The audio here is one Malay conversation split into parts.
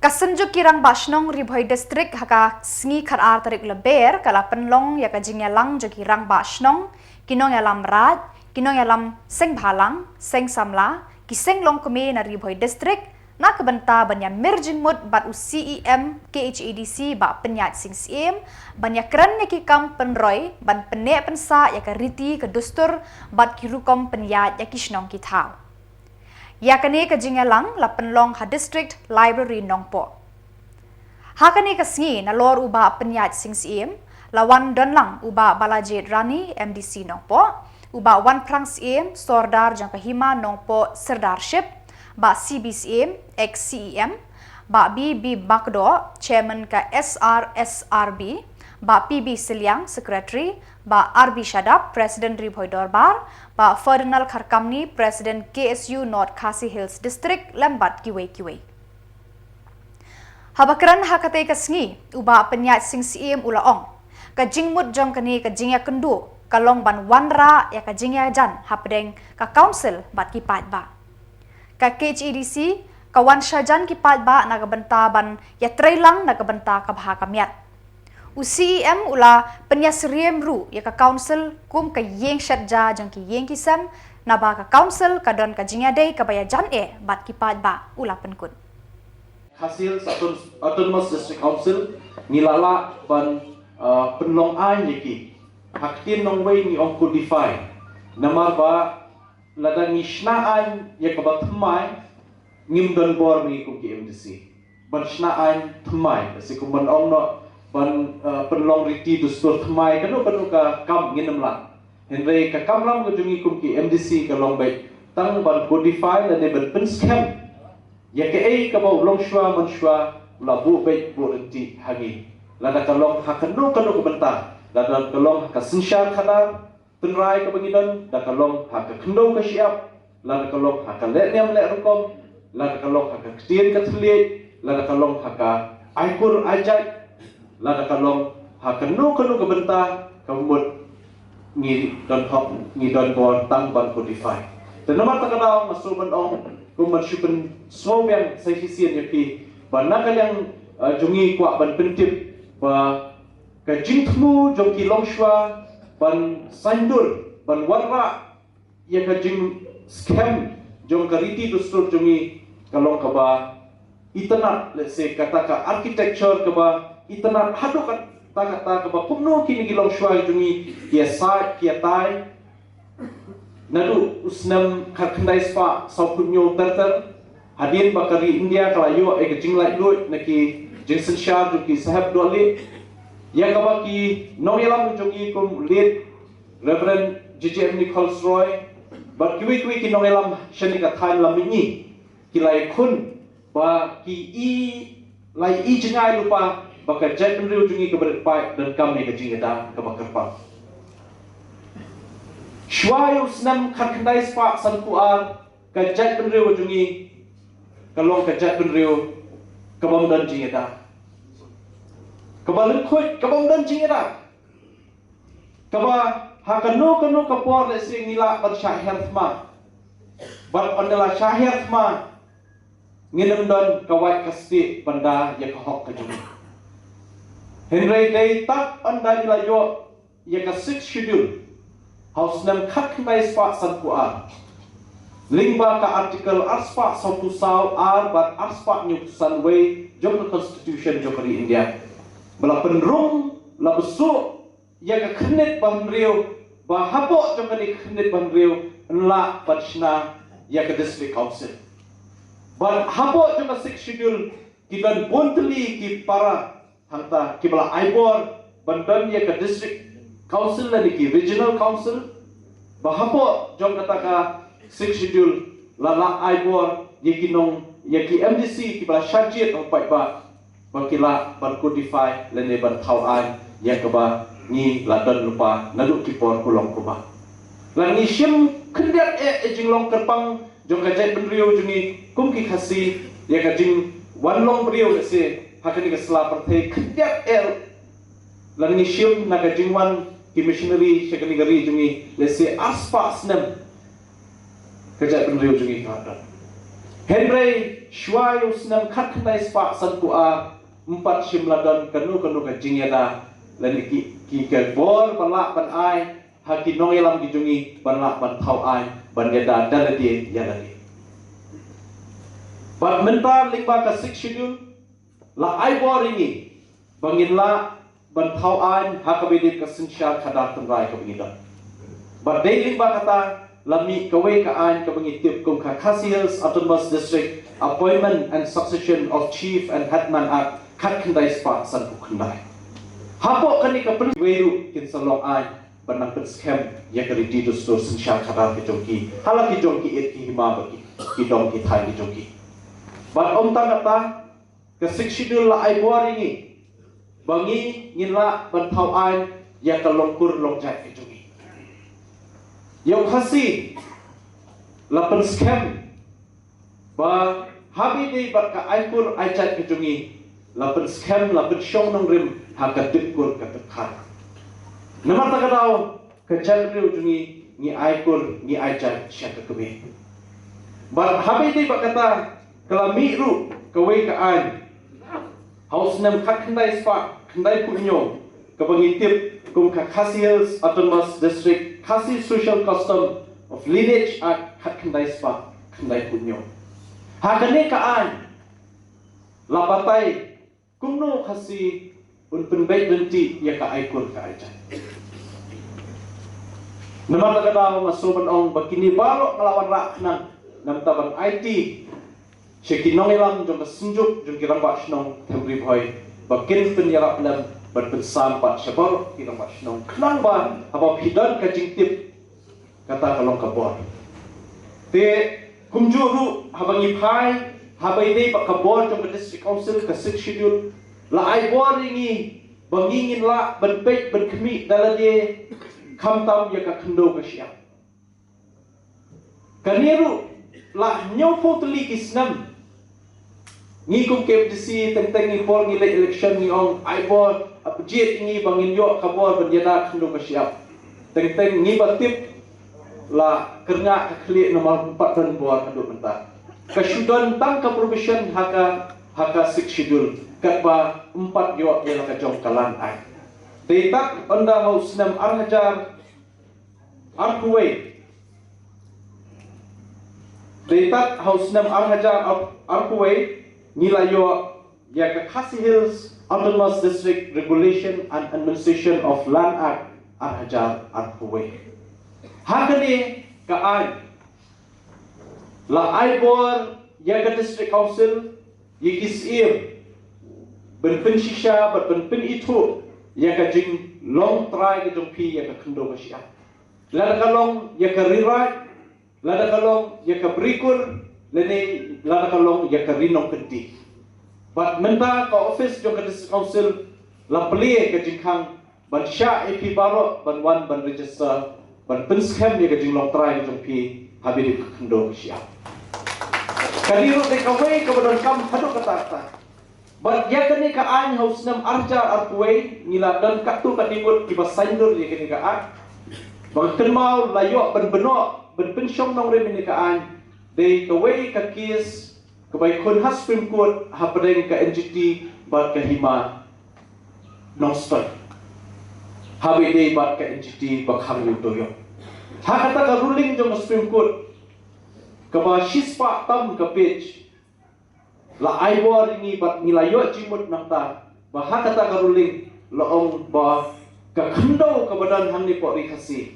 Kasenjuk kirang basnong ribhoi distrik haka sngi kharar tarik leber kala penlong ya kajingnya lang jo kirang basnong kinong yalam raj kinong yalam seng bhalang seng samla kiseng long keme na ribhoi distrik na kebenta banya merjing mut bat u CEM KHADC ba penyat sing CM banya keren ya kikam penroy ban pene pensa ya kariti ke dustur bat kirukom penyat ya kisnong kitau. Yakani ke Jingalang la penlong ha district library nongpo. Hakani ke sngi na lor uba penyat sing sim lawan donlang uba balajit rani MDC nongpo uba wan prang sim sordar jang kahima nongpo serdarship ba CBCM XCEM ba BB Bakdo chairman ka SRSRB ba PB Siliang secretary ba RB Shadab president Ribhoi Dorbar ba Ferdinand Kharkamni president KSU North Khasi Hills district lembat kiwe habakran hakate kasngi uba penyat sing sim ulaong ka jingmut jong kani ka jingya kendu kalong ban wanra ya ka jingya jan hapdeng ka council bat kipat ba ka KHADC ka wan shajan kipat ba na benta ban ya trailang na benta ka bha kamiat UCEM ula penyasriem ru ya ka council kum ka yeng shatja jang ki yeng kisam na ba ka council ka don ka jingya dei ka baya jan bat kipat ba ula penkut hasil autonomous district council nilala ban penlong an yeki haktin nong wei ni ong codify nama ba ladang isnaan ya ka ba thmai ngim don bor ni kum ki MDC ban snaan thmai se kum ban ong no ban penlong riti dustur thmai kanu ka kam nginam la henre ka kam lam ko jungi kum ki MDC ka long bai tang ban codify la ne ban pen scam ya ke ei ka ba long shwa man shwa la bu bai bu riti hagi la da ka long ha kanu ko benta la da ka long ka sinsha khana penrai ka bangidan da ka long ha ka khndo ka siap la da ka long ha ka le nem le rukom la da ka long ha ka ktir ka thli la da ka long ha ka aikur ajai la da kalong ha kanu ka benta kamut ngi don hok ngi don bor tang ban codify te nomor ta kadang masu ban ong kuman syupen sobyang sai sisian yapi bana kalyang jungi kwa ban pentip ba ka jingthmu jong ki longshwa ban sandur ban warra ya ka jing scam jong kariti dustur jungi kalong ka ba itana let's say kata ka architecture ka ba itana hadukan taka ka ba pumno kini gilong shwa jungi kia sa kia tai nadu usnam khakhandai spa saupunyo tartar hadin bakari India kalayo ek jinglai lut naki jinsen shah jungi sahab dole ya ka ba ki noyalam jungi kum lead reverend JJM Nichols Roy but kiwi ki noyalam shanika than lamini kilai khun ba ki lai jingai lupa bakal jai penriu jungi ke berpai dan kami ke jingeda ke bakarpa. Shwayu senam khandai spa sankuar ke jai penriu jungi kalong ke jai penriu ke bam dan jingeda. Kebalik khoi ke bam dan jingeda. Keba hakanu kapor lesi ngila ban syahir thma. Ban ondala syahir thma nginem don kawai kaspi banda ya kahok ke jungi. Henry day tak anda nilayo ya ka 6 schedule haus nam khat khnai spa san ku ar lingba ka article arspa sautu saw ar bat arspa new san way jong constitution jokari India bala penrung la besu ya ka khnet ban riu ba hapo jokari khnet ban riu la patchna ya ka district council ban hapo jong 6 schedule kiban bontli ki para hangta kibala aibor bandan ya ke district council la ki regional council bahapo jong kata ka 6 schedule la aibor yekinong yaki MDC kibala shajit ong pai ba bakila ban codify la ne ban thauan ya ke ba ni la dan lupa nadu kipor kulong ko ba la ni shim khndiat jinglong kerpang jong ka jai benriu jungi kumki khasi ya ka jing wanlong brio le se hakani ka sla parthai khdiak langni shim na ka jingwan ki missionary shakani gari jungi lese aspa snem ka ja penriu jungi ka henry shwai usnam khat khandai spa san ku a 4 shimladon kanu ka jingyada lan ki ke bor balak ban ai haki nong elam gijungi balak ban thau ai ban geda daladi yaladi but mentar lingba ka 6 schedule la ai boringi bangin la ban thau ai hakabedi ka sinsha khada tumrai ka bingida but dei lingba kata lami kawai ka ai ka bangitip kum ka Khasi Autonomous District Appointment and Succession of Chief and Headman Act khat khandai spa san ku khandai hapo kani ka pen weiru kin salong ai banang pen scam ya kari di to store sinsha khada ki jongki halaki jongki et ki hima ba ki dong ki thai ki jongki but om ta kata ka 6 schedule la ai boringi bangi ngila ban thau ai ya ka longkur longjat ki jongki yang Khasi la pen scam ba habi dei bat ka ai kur ai chat ki jongki la pen scam la pen shong nong rim ha ka tip kur ka khat nama ta kadao ka chat riu jongki ni ai kur ni ai chat syak ka kebe ba habi dei bat kata kala mi ru ka wei ka ai haus nam khat khandai spa khandai punyo ka bangi tip kum ka Khasi Autonomous District Khasi Social Custom of Lineage Act khat khandai spa khandai punyo ha kane ka ai la batai kumno Khasi un penbai denti ya ka ai kur ka ai chat nama ta kadao masoban ong bakini balo ngelawan rak nang nam tabang IT Shekinong elam jong kesenjuk jong kirang pak shnong temri boy bakin penyarap lam berpensam pak syabar kirang pak shnong kenang ba apa hidan kajing tip kata kalong kabor te kumjuru habangi phai habai dei pak kabor jong district council ka 6 schedule la ai bor ringi bangingin la benpek benkemi dalade khamtam ya ka khndo ka siap kaneru la nyopo tuli kisnam ngi kum KMDC teng ni por ngi election ni ong ai bor apjet ngi bangin yo kabor banjana khndo ka siap teng ngi batip la kerna ka khli nomor 4 dan bor kadu mentah ka syudon tang ka provision haka 6 schedule katba 4 yo yang ka jong kalan ai tetak onda haus nam arhajar arkuwe Detat haus nam arhajar arkuwe nilayo ya ka Khasi Autonomous District Regulation and Administration of Land Act arhajar arkuwe hakane ka ai la ai bor ya ka district council yikisir berpen shisha berpen itu ya ka jing long try ka jong pi ya ka khndo ka sia la ka long ya ka rewrite lada kalong ya ka berikut lene lada kalong ya ka rinong kenti but menta ka office jong ka district council la plie ka jingkhang ban sha ap baro ban wan ban register ban penskam ya ka jing long try jong pi habiri khndo sia kadiro de ka wei ka badon kam hadu ka ta but ya kani ka an haus nam arja arkuwe nila dan katu ka dibut ki basaindur ya kani ka ak bang kenmau layo ban beno berpensyong nong rem ini kaan they kawai ka kis kabai kun has Supreme Court hapadeng ka NGT bat ka hima nong stoi habi day bat ka NGT bak ham yu toyo hakata ka ruling jong Supreme Court kaba shispa tam ka page la aiwar ini bat nilayo jimut nang ta ba hakata ka ruling laong ba ka khndo ka badan hangni po ri Khasi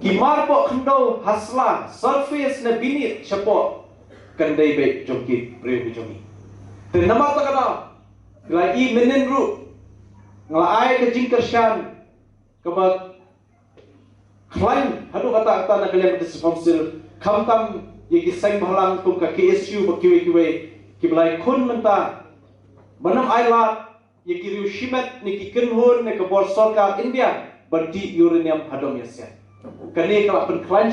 Kimar po khndo hasla surface na binit siya po kanday be jongki priyo jongi te nama ta kada lai menen ru ngalai ka jingkershan kabat klaim hadu kata na kalian district council kamtam yegi sang bahalang tum ka KSU ba kiwe kiblai kun menta banam ailat yegi riu shimet ni kikenhun ne ka bor sarkar India berdi uranium hadom yasya kani kalau penklan